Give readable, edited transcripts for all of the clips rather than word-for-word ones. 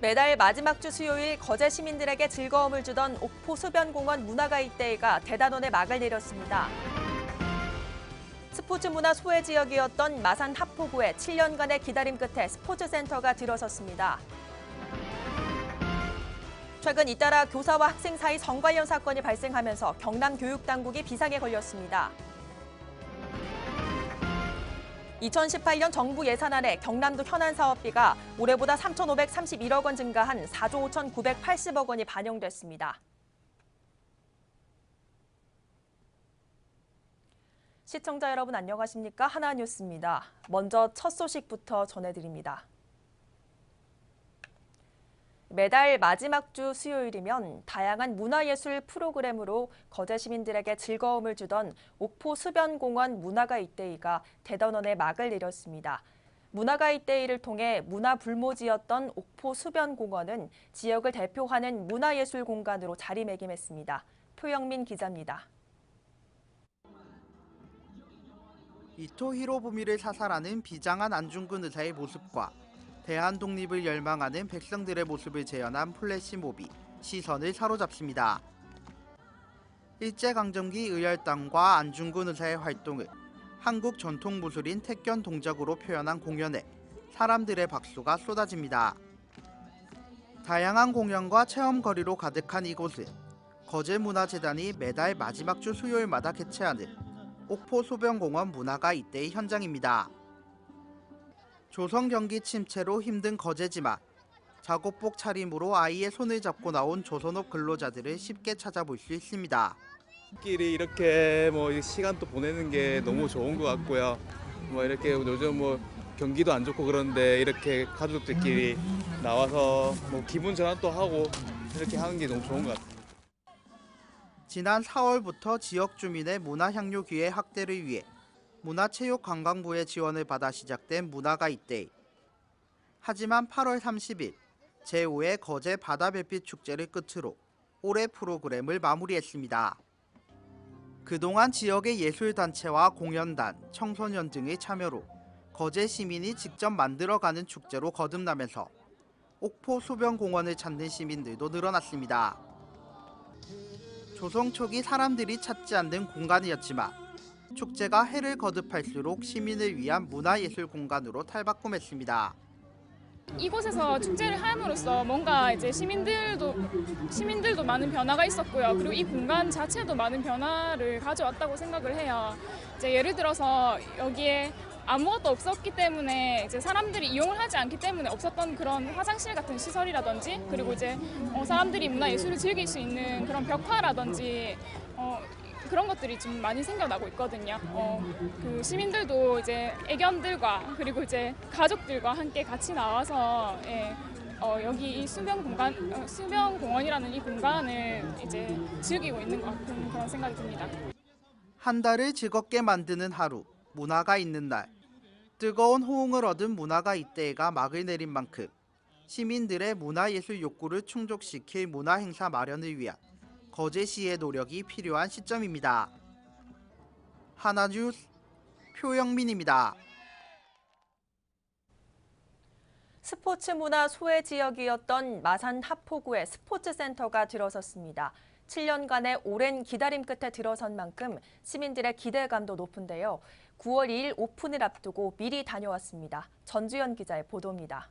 매달 마지막 주 수요일 거제 시민들에게 즐거움을 주던 옥포 수변공원 문화가이데이가 대단원에 막을 내렸습니다. 스포츠 문화 소외 지역이었던 마산 하포구에 7년간의 기다림 끝에 스포츠센터가 들어섰습니다. 최근 잇따라 교사와 학생 사이 성관련 사건이 발생하면서 경남 교육당국이 비상에 걸렸습니다. 2018년 정부 예산안에 경남도 현안 사업비가 올해보다 3,531억 원 증가한 4조 5,980억 원이 반영됐습니다. 시청자 여러분 안녕하십니까? 하나뉴스입니다. 먼저 첫 소식부터 전해드립니다. 매달 마지막 주 수요일이면 다양한 문화예술 프로그램으로 거제 시민들에게 즐거움을 주던 옥포 수변공원 문화가이데이가 대단원에 막을 내렸습니다. 문화가이데이를 통해 문화 불모지였던 옥포 수변공원은 지역을 대표하는 문화예술 공간으로 자리매김했습니다. 표영민 기자입니다. 이토 히로부미를 사살하는 비장한 안중근 의사의 모습과 대한 독립을 열망하는 백성들의 모습을 재현한 플래시몹이 시선을 사로잡습니다. 일제강점기 의열단과 안중근 의사의 활동을 한국 전통 무술인 택견 동작으로 표현한 공연에 사람들의 박수가 쏟아집니다. 다양한 공연과 체험거리로 가득한 이곳은 거제문화재단이 매달 마지막 주 수요일마다 개최하는 옥포 소변공원 문화가이데이 현장입니다. 조선 경기 침체로 힘든 거제지만 작업복 차림으로 아이의 손을 잡고 나온 조선업 근로자들을 쉽게 찾아볼 수 있습니다. 끼리 이렇게 시간도 보내는 게 너무 좋은 것 같고요. 이렇게 요즘 경기도 안 좋고 그런데 이렇게 가족들끼리 나와서 기분 전환도 하고 이렇게 하는 게 너무 좋은 것 같아요. 지난 4월부터 지역 주민의 문화향유 기회 확대를 위해 문화체육관광부의 지원을 받아 시작된 문화가이데이. 하지만 8월 30일 제5회 거제 바다별빛 축제를 끝으로 올해 프로그램을 마무리했습니다. 그동안 지역의 예술단체와 공연단, 청소년 등의 참여로 거제 시민이 직접 만들어가는 축제로 거듭나면서 옥포 소변공원을 찾는 시민들도 늘어났습니다. 조성 초기 사람들이 찾지 않는 공간이었지만 축제가 해를 거듭할수록 시민을 위한 문화예술 공간으로 탈바꿈했습니다. 이곳에서 축제를 함으로써 뭔가 이제 시민들도 많은 변화가 있었고요. 그리고 이 공간 자체도 많은 변화를 가져왔다고 생각을 해요. 이제 예를 들어서 여기에 아무것도 없었기 때문에 이제 사람들이 이용을 하지 않기 때문에 없었던 그런 화장실 같은 시설이라든지, 그리고 이제 사람들이 문화예술을 즐길 수 있는 그런 벽화라든지 그런 것들이 좀 많이 생겨나고 있거든요. 그 시민들도 이제 애견들과 그리고 이제 가족들과 함께 같이 나와서 여기 이 수변공원이라는 이 공간을 이제 즐기고 있는 것 같은 그런 생각이 듭니다. 한 달을 즐겁게 만드는 하루, 문화가 있는 날. 뜨거운 호응을 얻은 문화가이데이가 막을 내린 만큼 시민들의 문화예술 욕구를 충족시킬 문화행사 마련을 위한 거제시의 노력이 필요한 시점입니다. 하나뉴스 표영민입니다. 스포츠 문화 소외 지역이었던 마산 하포구에 스포츠센터가 들어섰습니다. 7년간의 오랜 기다림 끝에 들어선 만큼 시민들의 기대감도 높은데요. 9월 2일 오픈을 앞두고 미리 다녀왔습니다. 전주현 기자의 보도입니다.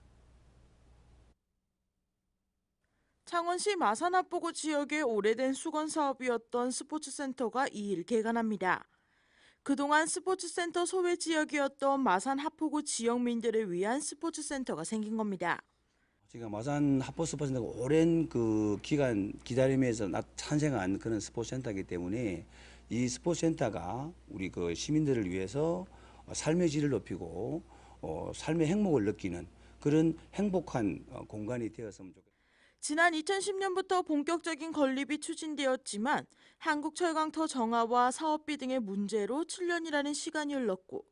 창원시 마산 하포구 지역의 오래된 수건 사업이었던 스포츠센터가 2일 개관합니다. 그동안 스포츠센터 소외 지역이었던 마산 하포구 지역민들을 위한 스포츠센터가 생긴 겁니다. 지금 마산 하포 스포츠센터가 오랜 그 기간 기다림에서 탄생한 그런 스포츠센터이기 때문에 이 스포츠센터가 우리 그 시민들을 위해서 삶의 질을 높이고 삶의 행복을 느끼는 그런 행복한 공간이 되었으면 좋겠습니다. 지난 2010년부터 본격적인 건립이 추진되었지만 한국철강터 정화와 사업비 등의 문제로 7년이라는 시간이 흘렀고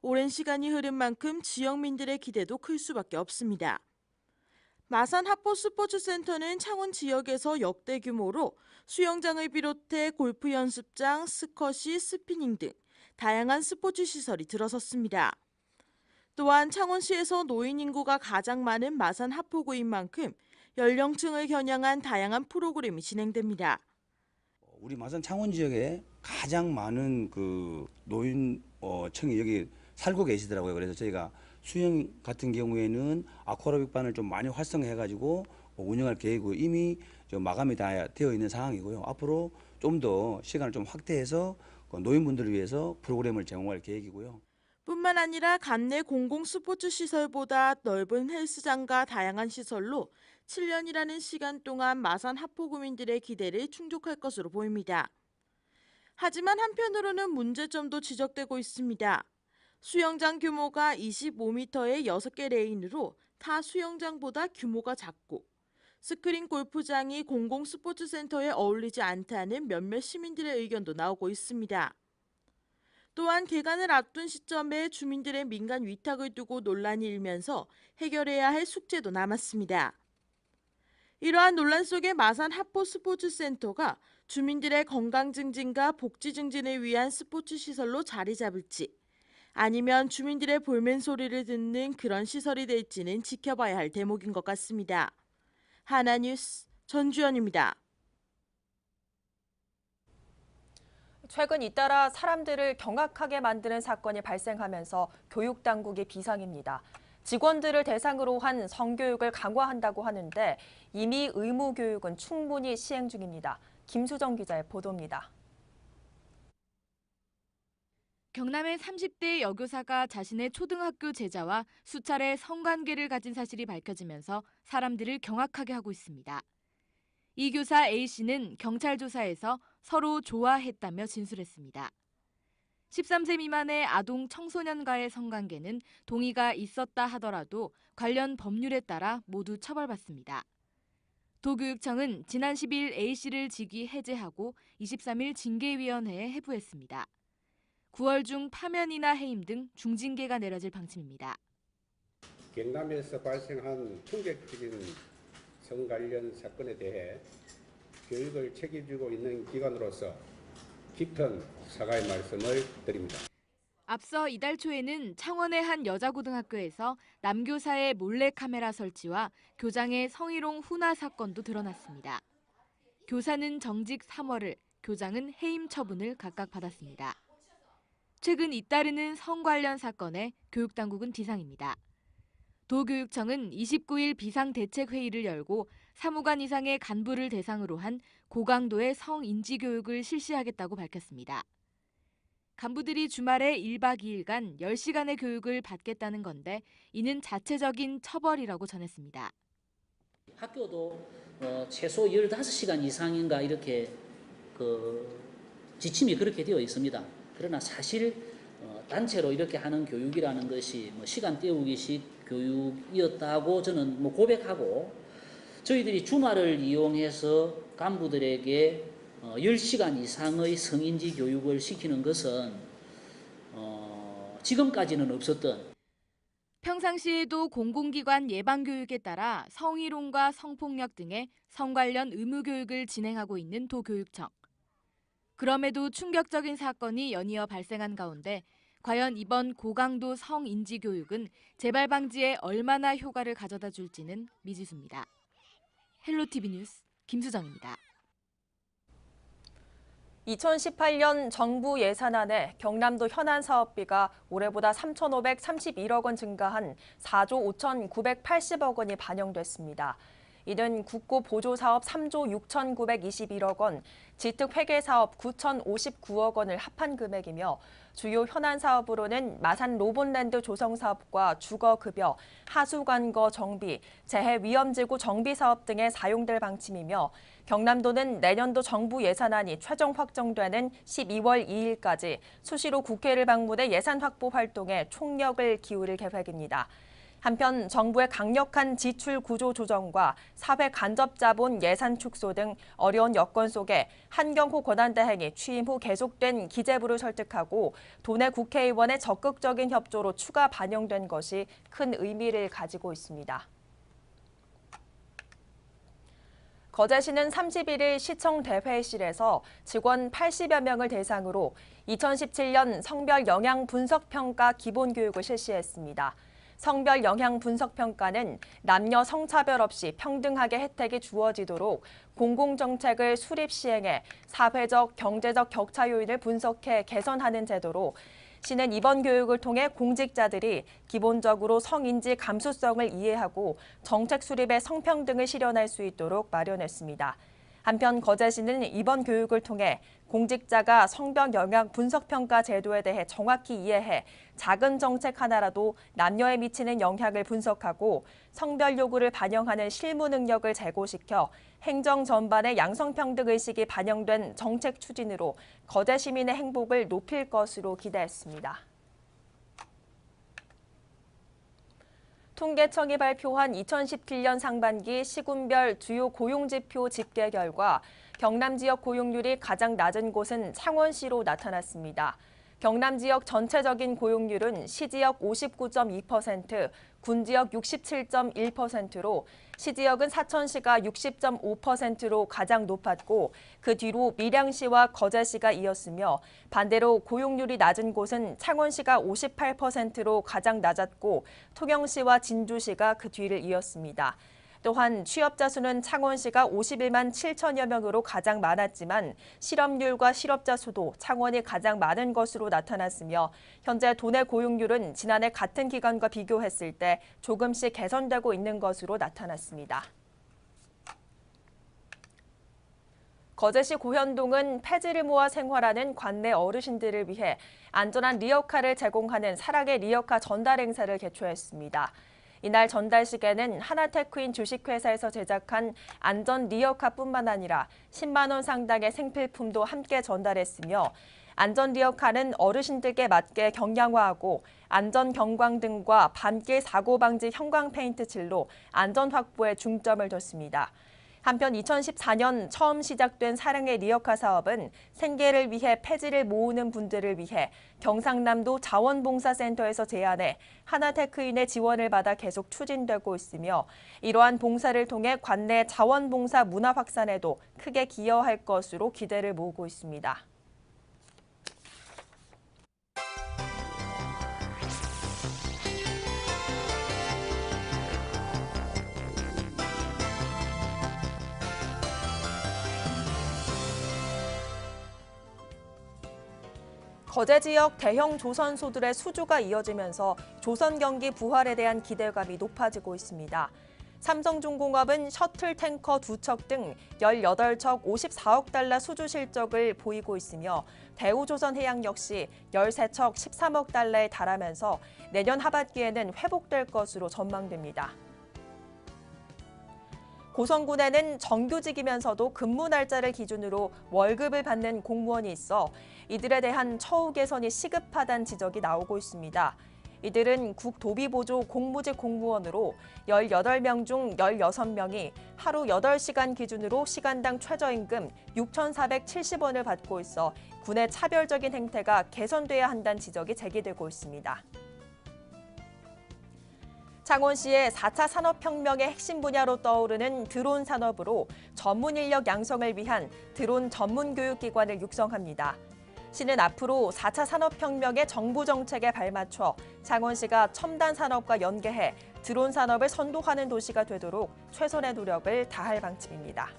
오랜 시간이 흐른 만큼 지역민들의 기대도 클 수밖에 없습니다. 마산 하포 스포츠센터는 창원 지역에서 역대 규모로 수영장을 비롯해 골프 연습장, 스쿼시, 스피닝 등 다양한 스포츠 시설이 들어섰습니다. 또한 창원시에서 노인 인구가 가장 많은 마산 하포구인 만큼 연령층을 겨냥한 다양한 프로그램이 진행됩니다. 우리 마산 창원 지역에 가장 많은 그 노인층이 여기 살고 계시더라고요. 그래서 저희가 수영 같은 경우에는 아쿠아로빅반을 좀 많이 활성화해가지고 운영할 계획이고 이미 좀 마감이 다 되어 있는 상황이고요. 앞으로 좀 더 시간을 좀 확대해서 노인분들을 위해서 프로그램을 제공할 계획이고요. 뿐만 아니라 관내 공공 스포츠 시설보다 넓은 헬스장과 다양한 시설로 7년이라는 시간 동안 마산 하포구민들의 기대를 충족할 것으로 보입니다. 하지만 한편으로는 문제점도 지적되고 있습니다. 수영장 규모가 25m의 6개 레인으로 타 수영장보다 규모가 작고 스크린 골프장이 공공 스포츠센터에 어울리지 않다는 몇몇 시민들의 의견도 나오고 있습니다. 또한 개관을 앞둔 시점에 주민들의 민간 위탁을 두고 논란이 일면서 해결해야 할 숙제도 남았습니다. 이러한 논란 속에 마산 하포 스포츠센터가 주민들의 건강 증진과 복지 증진을 위한 스포츠 시설로 자리 잡을지 아니면 주민들의 볼멘 소리를 듣는 그런 시설이 될지는 지켜봐야 할 대목인 것 같습니다. 하나뉴스 전주연입니다. 최근 잇따라 사람들을 경악하게 만드는 사건이 발생하면서 교육당국이 비상입니다. 직원들을 대상으로 한 성교육을 강화한다고 하는데 이미 의무교육은 충분히 시행 중입니다. 김수정 기자의 보도입니다. 경남의 30대 여교사가 자신의 초등학교 제자와 수차례 성관계를 가진 사실이 밝혀지면서 사람들을 경악하게 하고 있습니다. 이 교사 A씨는 경찰 조사에서 서로 좋아했다며 진술했습니다. 13세 미만의 아동 청소년과의 성관계는 동의가 있었다 하더라도 관련 법률에 따라 모두 처벌받습니다. 도교육청은 지난 10일 A씨를 직위 해제하고 23일 징계위원회에 회부했습니다. 9월 중 파면이나 해임 등 중징계가 내려질 방침입니다. 경남에서 발생한 충격적인 성 관련 사건에 대해 교육을 책임지고 있는 기관으로서 깊은 사과의 말씀을 드립니다. 앞서 이달 초에는 창원의 한 여자고등학교에서 남교사의 몰래카메라 설치와 교장의 성희롱 훈화 사건도 드러났습니다. 교사는 정직 3월을, 교장은 해임 처분을 각각 받았습니다. 최근 잇따르는 성 관련 사건에 교육당국은 비상입니다. 도교육청은 29일 비상대책회의를 열고 사무관 이상의 간부를 대상으로 한 고강도의 성인지교육을 실시하겠다고 밝혔습니다. 간부들이 주말에 1박 2일간 10시간의 교육을 받겠다는 건데 이는 자체적인 처벌이라고 전했습니다. 학교도 최소 15시간 이상인가 이렇게 지침이 그렇게 되어 있습니다. 그러나 사실 단체로 이렇게 하는 교육이라는 것이 시간 때우기식 교육이었다고 저는 고백하고 저희들이 주말을 이용해서 간부들에게 10시간 이상의 성인지 교육을 시키는 것은 지금까지는 없었던 평상시에도 공공기관 예방교육에 따라 성희롱과 성폭력 등의 성 관련 의무교육을 진행하고 있는 도교육청. 그럼에도 충격적인 사건이 연이어 발생한 가운데 과연 이번 고강도 성인지 교육은 재발 방지에 얼마나 효과를 가져다 줄지는 미지수입니다. 헬로티비 뉴스 김수정입니다. 2018년 정부 예산안에 경남도 현안 사업비가 올해보다 3,531억 원 증가한 4조 5,980억 원이 반영됐습니다. 이는 국고 보조 사업 3조 6,921억 원, 지특 회계 사업 9,059억 원을 합한 금액이며 주요 현안 사업으로는 마산 로봇랜드 조성 사업과 주거급여, 하수관거 정비, 재해위험지구 정비 사업 등에 사용될 방침이며 경남도는 내년도 정부 예산안이 최종 확정되는 12월 2일까지 수시로 국회를 방문해 예산 확보 활동에 총력을 기울일 계획입니다. 한편 정부의 강력한 지출 구조 조정과 사회 간접 자본 예산 축소 등 어려운 여건 속에 한경호 권한대행이 취임 후 계속된 기재부를 설득하고 도내 국회의원의 적극적인 협조로 추가 반영된 것이 큰 의미를 가지고 있습니다. 거제시는 31일 시청 대회실에서 직원 80여 명을 대상으로 2017년 성별 영향 분석 평가 기본 교육을 실시했습니다. 성별 영향 분석 평가는 남녀 성차별 없이 평등하게 혜택이 주어지도록 공공정책을 수립 시행해 사회적, 경제적 격차 요인을 분석해 개선하는 제도로 시는 이번 교육을 통해 공직자들이 기본적으로 성인지 감수성을 이해하고 정책 수립에 성평등을 실현할 수 있도록 마련했습니다. 한편 거제시는 이번 교육을 통해 공직자가 성별 영향 분석 평가 제도에 대해 정확히 이해해 작은 정책 하나라도 남녀에 미치는 영향을 분석하고 성별 요구를 반영하는 실무 능력을 제고시켜 행정 전반의 양성평등 의식이 반영된 정책 추진으로 거제 시민의 행복을 높일 것으로 기대했습니다. 통계청이 발표한 2017년 상반기 시군별 주요 고용지표 집계 결과 경남 지역 고용률이 가장 낮은 곳은 창원시로 나타났습니다. 경남 지역 전체적인 고용률은 시지역 59.2%, 군지역 67.1%로 시지역은 사천시가 60.5%로 가장 높았고 그 뒤로 밀양시와 거제시가 이었으며 반대로 고용률이 낮은 곳은 창원시가 58%로 가장 낮았고 통영시와 진주시가 그 뒤를 이었습니다. 또한 취업자 수는 창원시가 51만 7천여 명으로 가장 많았지만 실업률과 실업자 수도 창원이 가장 많은 것으로 나타났으며 현재 도내 고용률은 지난해 같은 기간과 비교했을 때 조금씩 개선되고 있는 것으로 나타났습니다. 거제시 고현동은 폐지를 모아 생활하는 관내 어르신들을 위해 안전한 리어카를 제공하는 사랑의 리어카 전달 행사를 개최했습니다. 이날 전달식에는 하나테크인 주식회사에서 제작한 안전 리어카뿐만 아니라 10만 원 상당의 생필품도 함께 전달했으며 안전 리어카는 어르신들께 맞게 경량화하고 안전 경광등과 밤길 사고 방지 형광 페인트 칠로 안전 확보에 중점을 뒀습니다. 한편 2014년 처음 시작된 사랑의 리어카 사업은 생계를 위해 폐지를 모으는 분들을 위해 경상남도 자원봉사센터에서 제안해 하나테크인의 지원을 받아 계속 추진되고 있으며 이러한 봉사를 통해 관내 자원봉사 문화 확산에도 크게 기여할 것으로 기대를 모으고 있습니다. 거제 지역 대형 조선소들의 수주가 이어지면서 조선 경기 부활에 대한 기대감이 높아지고 있습니다. 삼성중공업은 셔틀 탱커 2척 등 18척 54억 달러 수주 실적을 보이고 있으며 대우조선해양 역시 13척 13억 달러에 달하면서 내년 하반기에는 회복될 것으로 전망됩니다. 고성군에는 정규직이면서도 근무 날짜를 기준으로 월급을 받는 공무원이 있어 이들에 대한 처우 개선이 시급하다는 지적이 나오고 있습니다. 이들은 국도비보조 공무직 공무원으로 18명 중 16명이 하루 8시간 기준으로 시간당 최저임금 6,470원을 받고 있어 군의 차별적인 행태가 개선돼야 한다는 지적이 제기되고 있습니다. 창원시의 4차 산업혁명의 핵심 분야로 떠오르는 드론 산업으로 전문 인력 양성을 위한 드론 전문 교육기관을 육성합니다. 시는 앞으로 4차 산업혁명의 정부 정책에 발맞춰 창원시가 첨단 산업과 연계해 드론 산업을 선도하는 도시가 되도록 최선의 노력을 다할 방침입니다.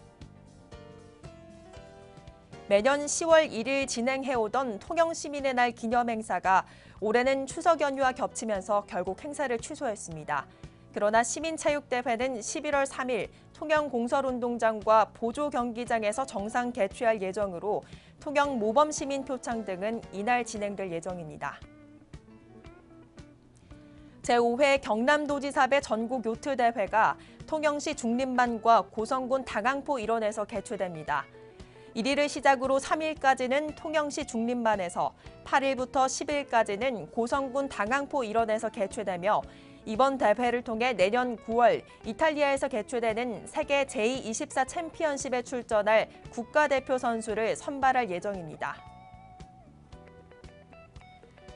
매년 10월 1일 진행해오던 통영시민의 날 기념행사가 올해는 추석 연휴와 겹치면서 결국 행사를 취소했습니다. 그러나 시민체육대회는 11월 3일 통영공설운동장과 보조경기장에서 정상 개최할 예정으로 통영 모범시민표창 등은 이날 진행될 예정입니다. 제5회 경남도지사배 전국요트대회가 통영시 중림반과 고성군 다강포 일원에서 개최됩니다. 1일을 시작으로 3일까지는 통영시 중림반에서 8일부터 10일까지는 고성군 다강포 일원에서 개최되며 이번 대회를 통해 내년 9월 이탈리아에서 개최되는 세계 제24 챔피언십에 출전할 국가대표 선수를 선발할 예정입니다.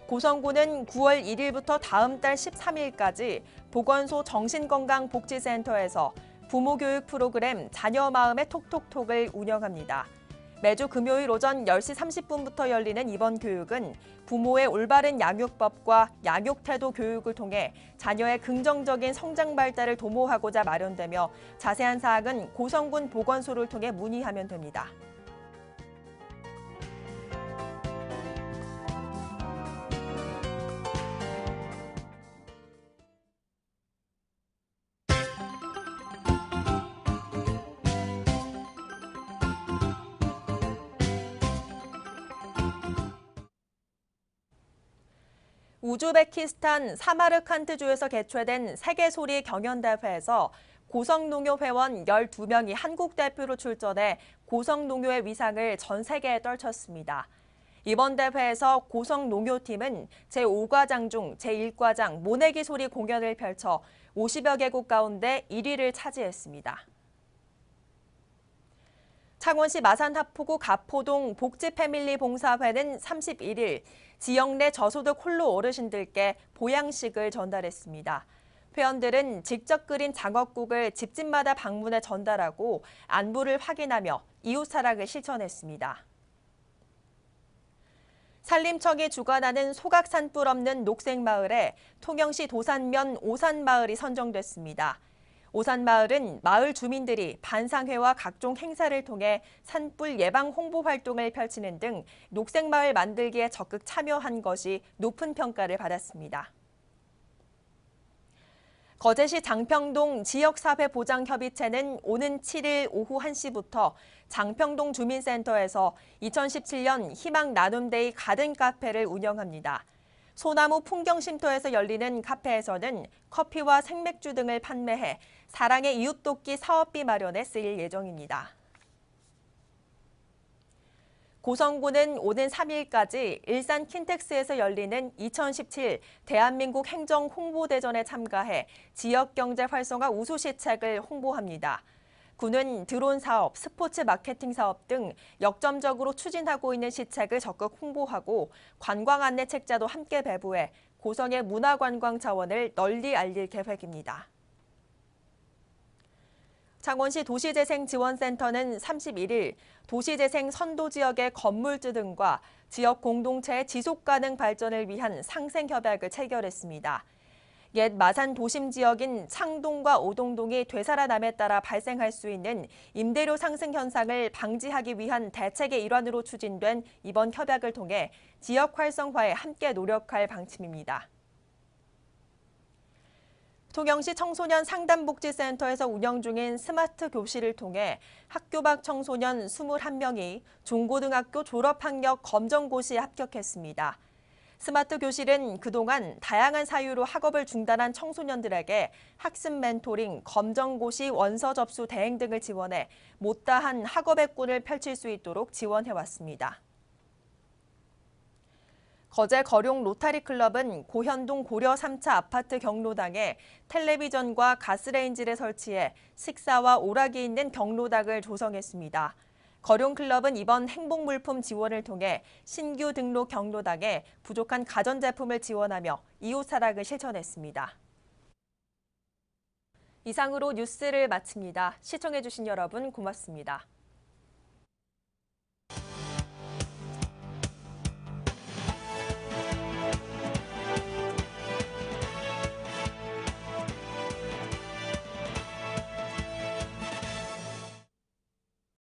고성군은 9월 1일부터 다음 달 13일까지 보건소 정신건강복지센터에서 부모교육 프로그램 자녀 마음의 톡톡톡을 운영합니다. 매주 금요일 오전 10시 30분부터 열리는 이번 교육은 부모의 올바른 양육법과 양육태도 교육을 통해 자녀의 긍정적인 성장 발달을 도모하고자 마련되며 자세한 사항은 고성군 보건소를 통해 문의하면 됩니다. 우즈베키스탄 사마르칸트주에서 개최된 세계소리 경연대회에서 고성농교 회원 12명이 한국 대표로 출전해 고성농교의 위상을 전 세계에 떨쳤습니다. 이번 대회에서 고성농교팀은 제5과장 중 제1과장 모내기 소리 공연을 펼쳐 50여 개국 가운데 1위를 차지했습니다. 창원시 마산하포구 가포동 복지패밀리 봉사회는 31일 지역 내 저소득 홀로 어르신들께 보양식을 전달했습니다. 회원들은 직접 끓인 장어국을 집집마다 방문해 전달하고 안부를 확인하며 이웃사랑을 실천했습니다. 산림청이 주관하는 소각 산불 없는 녹색마을에 통영시 도산면 오산마을이 선정됐습니다. 오산마을은 마을 주민들이 반상회와 각종 행사를 통해 산불 예방 홍보 활동을 펼치는 등 녹색마을 만들기에 적극 참여한 것이 높은 평가를 받았습니다. 거제시 장평동 지역사회보장협의체는 오는 7일 오후 1시부터 장평동 주민센터에서 2017년 희망 나눔데이 가든 카페를 운영합니다. 소나무 풍경쉼터에서 열리는 카페에서는 커피와 생맥주 등을 판매해 사랑의 이웃돕기 사업비 마련에 쓰일 예정입니다. 고성군은 오는 3일까지 일산 킨텍스에서 열리는 2017 대한민국 행정 홍보대전에 참가해 지역경제 활성화 우수 시책을 홍보합니다. 군은 드론 사업, 스포츠 마케팅 사업 등 역점적으로 추진하고 있는 시책을 적극 홍보하고 관광 안내 책자도 함께 배부해 고성의 문화관광 자원을 널리 알릴 계획입니다. 창원시 도시재생지원센터는 31일 도시재생 선도지역의 건물주 등과 지역 공동체의 지속가능 발전을 위한 상생협약을 체결했습니다. 옛 마산 도심 지역인 창동과 오동동이 되살아남에 따라 발생할 수 있는 임대료 상승 현상을 방지하기 위한 대책의 일환으로 추진된 이번 협약을 통해 지역 활성화에 함께 노력할 방침입니다. 통영시 청소년 상담복지센터에서 운영 중인 스마트 교실을 통해 학교 밖 청소년 21명이 중고등학교 졸업학력 검정고시에 합격했습니다. 스마트 교실은 그동안 다양한 사유로 학업을 중단한 청소년들에게 학습 멘토링, 검정고시 원서 접수 대행 등을 지원해 못다한 학업의 꿈을 펼칠 수 있도록 지원해왔습니다. 거제 거룡 로타리클럽은 고현동 고려 3차 아파트 경로당에 텔레비전과 가스레인지를 설치해 식사와 오락이 있는 경로당을 조성했습니다. 거룡클럽은 이번 행복물품 지원을 통해 신규 등록 경로당에 부족한 가전제품을 지원하며 이웃사랑을 실천했습니다. 이상으로 뉴스를 마칩니다. 시청해주신 여러분 고맙습니다.